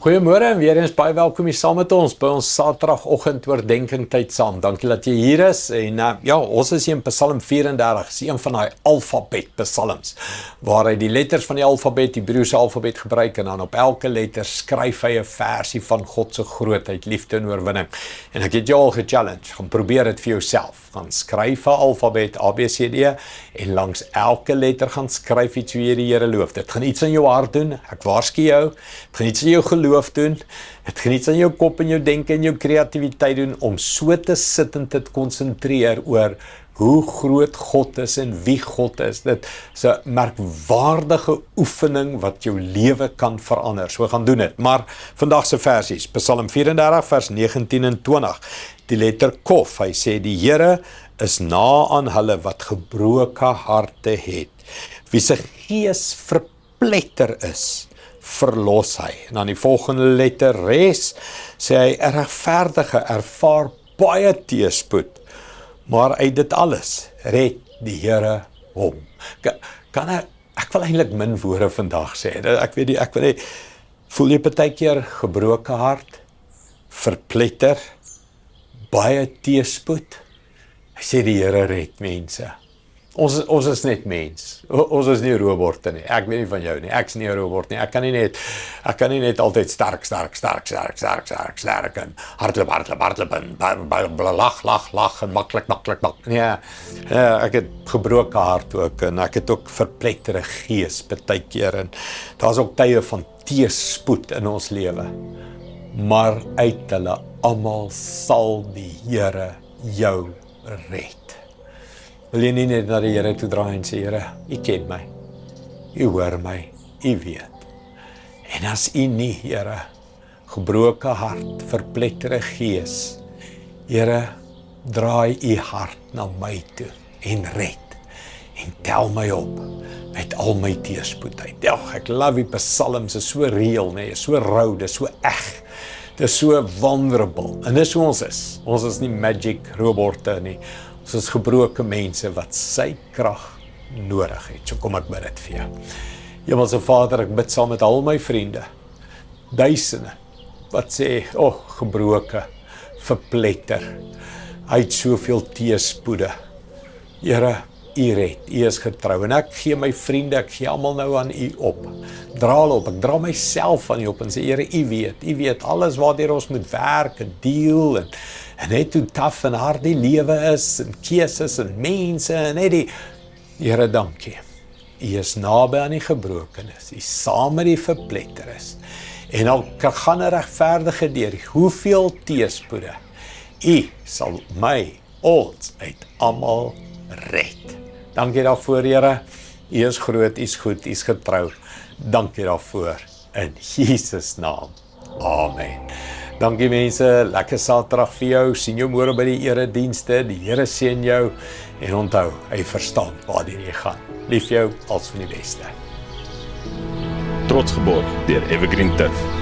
Goeiemôre en weer eens baie welkom hier saam met ons by ons Saterdagoggend oordenking tyd saam. Dankie dat jy hier is en ons is hier in Psalm 34, is een van daai alfabet psalms waar hy die letters van die alfabet, die Hebreëse alfabet gebruik en dan op elke letter skryf hy 'n versie van God se grootheid, liefde en oorwinning. En ek het jou al gechallenge, gaan probeer dit vir jouself. Gaan skryf 'n alfabet A B C D en langs elke letter gaan skryf iets hoe jy die Here loof. Dit gaan iets in jou hart doen. Ek waarsku jou, dit gaan iets in jou geloof doen. Het gaan iets aan jou kop en jou denke en jou kreatiwiteit doen om so te sit en te konsentreer oor hoe groot God is en wie God is. Dit is 'n merkwaardige oefening wat jou lewe kan verander. So gaan doen dit. Maar vandag se versies, Psalm 34 vers 19 en 20. Die letter Kof, hy sê die Here is na aan hulle wat gebroke harte het, wie se gees verpletter is, verlos hy. En dan die volgende letter Res, sê hy, 'n regverdige ervaar baie teëspoed, maar uit dit alles red die Here hom. Ek wil eintlik min woorde vandag sê. Ek weet nie, voel jy partykeer gebroke hart, verpletter, baie teëspoed? Hy sê die Here red mense. Ons is net mens. Ons is nie robotte nie. Ek weet nie van jou nie. Ek's nie 'n robot nie. Ek kan nie net altyd sterk en hardloop en lach en maklik. Nee, ek het gebroke hart ook en ek het ook verplettere gees partykeer en daar's ook tye van teëspoed in ons lewe. Maar uit hulle almal sal die Here jou red. Wil jy nie net na die Here toe draai en sê, Here, U ken my, U hoor my, U weet. En as U nie, Here, gebroke hart, verplettere gees, Here, draai U hart na my toe en red. En tel my op met al my teëspoed uit. Ek love die psalms, is so real, nee, so rou, dis so eg. Dit is so vulnerable. En dis hoe ons is. Ons is nie magic robotte nie. Ons is gebroke mense wat sy krag nodig het. So kom ek bid dit vir jou. Hemelse Vader, ek bid saam met al my vriende, duisende, wat sê, gebroke, verpletter, uit soveel teëspoede. Here, U red, U is getrou, en ek gee my vriende, ek gee almal nou aan U op. Dra hulle op, ek dra myself aan U op en sê, Here, U weet alles waardeur ons moet werk en deel en net hoe taaf en hard die lewe is en keuses en mense en net die Here, dankie. U is naby aan die gebrokenes, U saam met die verpletteres. En al gaan 'n regverdige deur hoeveel teëspoede, U sal ons uit almal red. Dankie daarvoor, Here. U is groot, U is goed, U is getrou. Dankie daarvoor in Jesus naam. Amen. Dankie mense, lekker Saterdag vir jou. Sien jou môre by die eredienste. Die Here seën jou en onthou, hy verstaan waarheen jy gaan. Lief jou, als van die beste. Trots geborg deur Evergreen Turf.